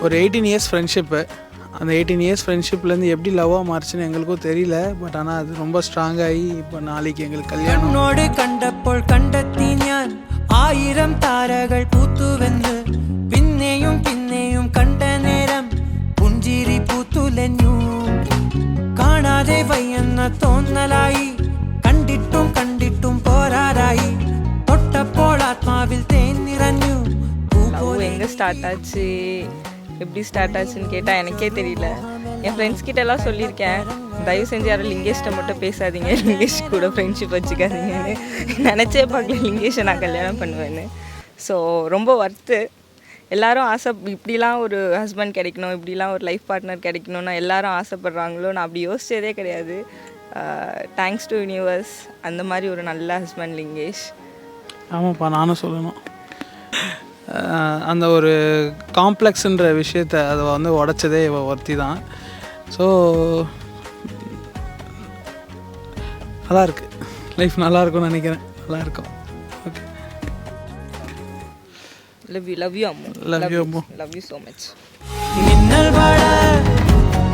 ஒரு 18 years friendship. அந்த 18 years ஃப்ரெண்ட்ஷிப்லேருந்து எப்படி லவ்வாக மாறுச்சுன்னு எங்களுக்கும் தெரியல. பட் ஆனால் அது ரொம்ப ஸ்ட்ராங்காகி இப்போ நாளைக்கு எங்களுக்கு கல்யாணம். എന്നോട് കണ്ടപ്പോൾ കണ്ടെത്തി ഞാൻ 1000 താരകൾ പൂത്തുവെന്ന്. പിന്നെയും പിന്നെയും കണ്ട നേരം പുഞ്ചിരി പൂത്തുലഞ്ഞു. കാണാതെ വയ്യെന്ന തോന്നലായി, കണ്ടിട്ടും കണ്ടിട്ടും പോരാറായി. തൊട്ടപ്പോൾ ആത്മാവിൽ തേൻ നിറഞ്ഞു. எங்கே ஸ்டார்ட் ஆச்சு, எப்படி ஸ்டார்ட் ஆச்சுன்னு கேட்டால் எனக்கே தெரியல. என் ஃப்ரெண்ட்ஸ் கிட்டலாம் சொல்லியிருக்கேன், தயவு செஞ்சு யாரும் லிங்கேஷ்கிட்ட மட்டும் பேசாதீங்க, லிங்கேஷ் கூட ஃப்ரெண்ட்ஷிப் வச்சுக்காதீங்கன்னு. நினச்சே பார்க்கல லிங்கேஷை நான் கல்யாணம் பண்ணுவேன்னு. ஸோ ரொம்ப ஒர்த்து. எல்லோரும் இப்படிலாம் ஒரு ஹஸ்பண்ட் கிடைக்கணும், இப்படிலாம் ஒரு லைஃப் பார்ட்னர் கிடைக்கணும்னு எல்லாரும் ஆசைப்பட்றாங்களோ, நான் அப்படி யோசிச்சதே கிடையாது. தேங்க்ஸ் டு யூனிவர்ஸ், அந்த மாதிரி ஒரு நல்ல ஹஸ்பண்ட் லிங்கேஷ். ஆமாப்பா, நானும் சொல்லணும். அந்த ஒரு காம்ப்ளெக்ஸுன்ற விஷயத்தை அதை வந்து உடச்சதே ஒருத்தி தான். ஸோ நல்லா இருக்குது, லைஃப் நல்லா இருக்கும்னு நினைக்கிறேன். நல்லா இருக்கும். Okay, love you Ammu. Love you so much. மின்னல் வாழ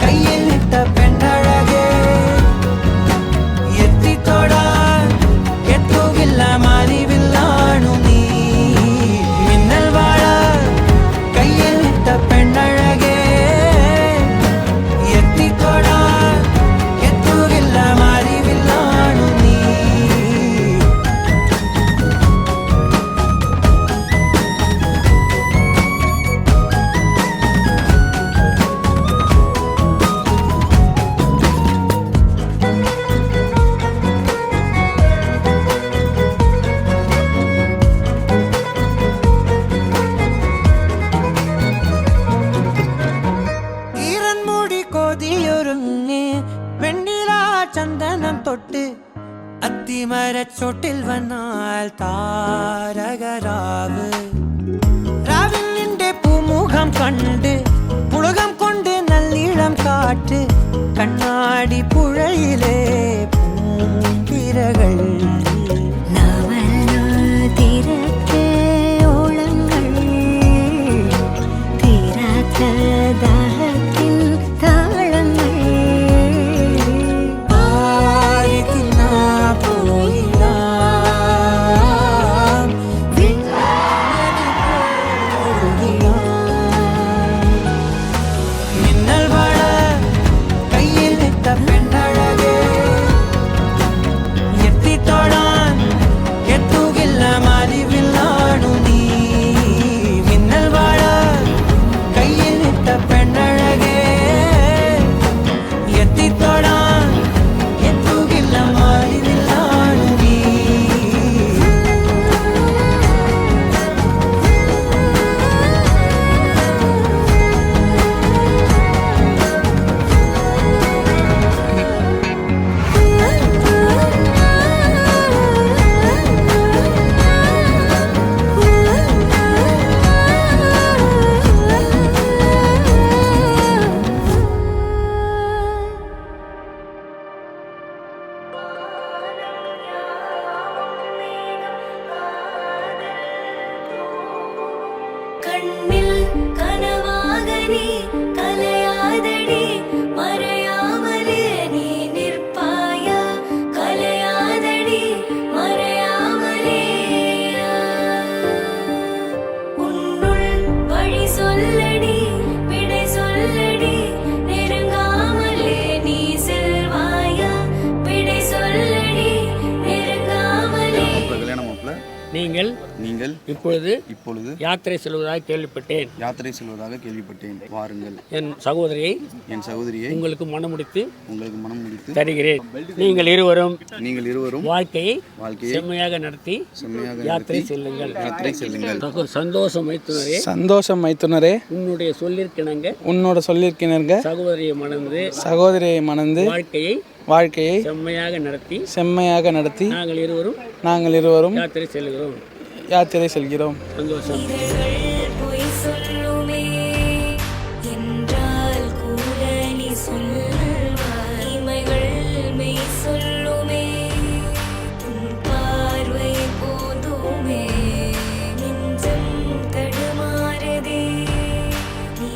கையில் இட்ட பெண்ணழகே, எத்தி தொட எத்துவில்ல மாறிவில்லானு நீ. மின்னல் வாழ கையில் இட்ட பெண்ணழகே, எத்தி தொட எத்துவில்ல மாறிவில்லானு நீ. ചന്ദനം തൊട്ട് അത്തിമരച്ചോട്ടിൽ വന്നാൽ താരകരാവ്. രാവിൽ നിന്റെ പൂമുഖം കണ്ട് പുളകം കൊണ്ട് നല്ലിളം കാറ്റ്. കണ്ണാടി പുഴയിലെ പൂന്തിരകൾ நீங்கள் இப்பொழுது யாத்திரை செல்வதாக கேள்விப்பட்டேன். வாருங்கள். என் சகோதரியை உங்களுக்கு மனமுடித்து தருகிறேன். நீங்கள் இருவரும் வாழ்க்கையை செம்மையாக நடத்தி யாத்திரை செல்லுங்கள். சந்தோஷம் மைத்துனரே, உன்னோட சொல்லிருக்கினங்க சகோதரியை மணந்து வாழ்க்கையை செம்மையாக நடத்தி நாங்கள் இருவரும் யாத்திரை செல்கிறோம். சந்தோஷம். நீ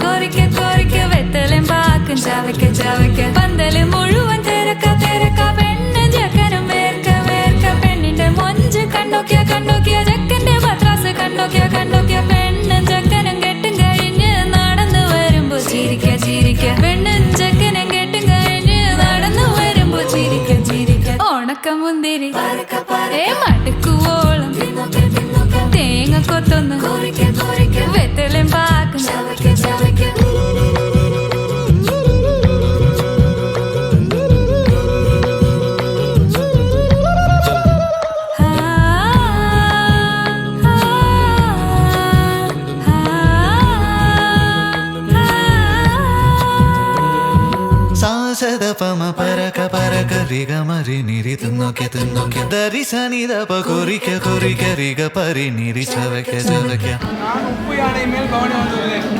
கோரிக்க கோரிக்க வெத்தலும் பாக்கும் ஜாவைக்க ஜாவைக்க பந்தല് മുഴുവൻ തിരക്ക തിരക്ക പെണ്ണ് ജക്കനും വേർക്ക വേർക്ക പെണ്ണിന്റെ മൊഞ്ച് കണ്ടോക്കിയ കണ്ടോക്കിയ ജക്കന്റെ പത്രാസ് കണ്ടോക്കിയ കണ്ടോക്കിയ പെണ്ണും ജക്കനും കെട്ടും കഴിഞ്ഞ് നടന്നു വരുമ്പോ ചിരിക്ക ചിരിക്ക പെണ്ണും ജക്കനും കെട്ടും കഴിഞ്ഞ് നടന്നു വരുമ്പോ ചിരിക്ക ചിരിക്ക ഉണക്കമുന്തിരി മടുക്കുവോളം തേങ്ങ കൊത്തൊന്ന് വെത്തലും പാക്കും സാസദപമ പരക പരക റിഗ മരി നിരി തിന്നോക്കെ തിന്നോക്കെ ദരി സനി ദപ കൊറിക്ക കൊറിക്ക റിഗ പരി നിരി ചവക്ക ചവക്ക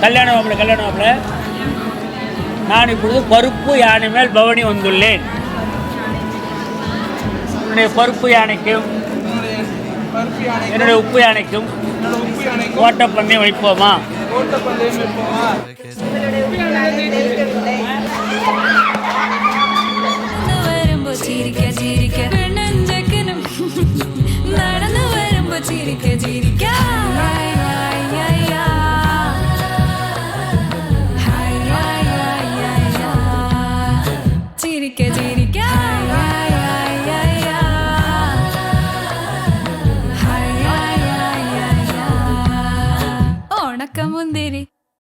கல்யாண மாப்பிள்ளை கல்யாண மாப்பிள்ளை நான் இப்பொழுது பருப்பு யானை மேல் பவனி வந்துள்ளேன். என்னுடைய பருப்பு யானைக்கும் என்னுடைய உப்பு யானைக்கும் ஓட்டப்பந்தயம் வைப்போமா?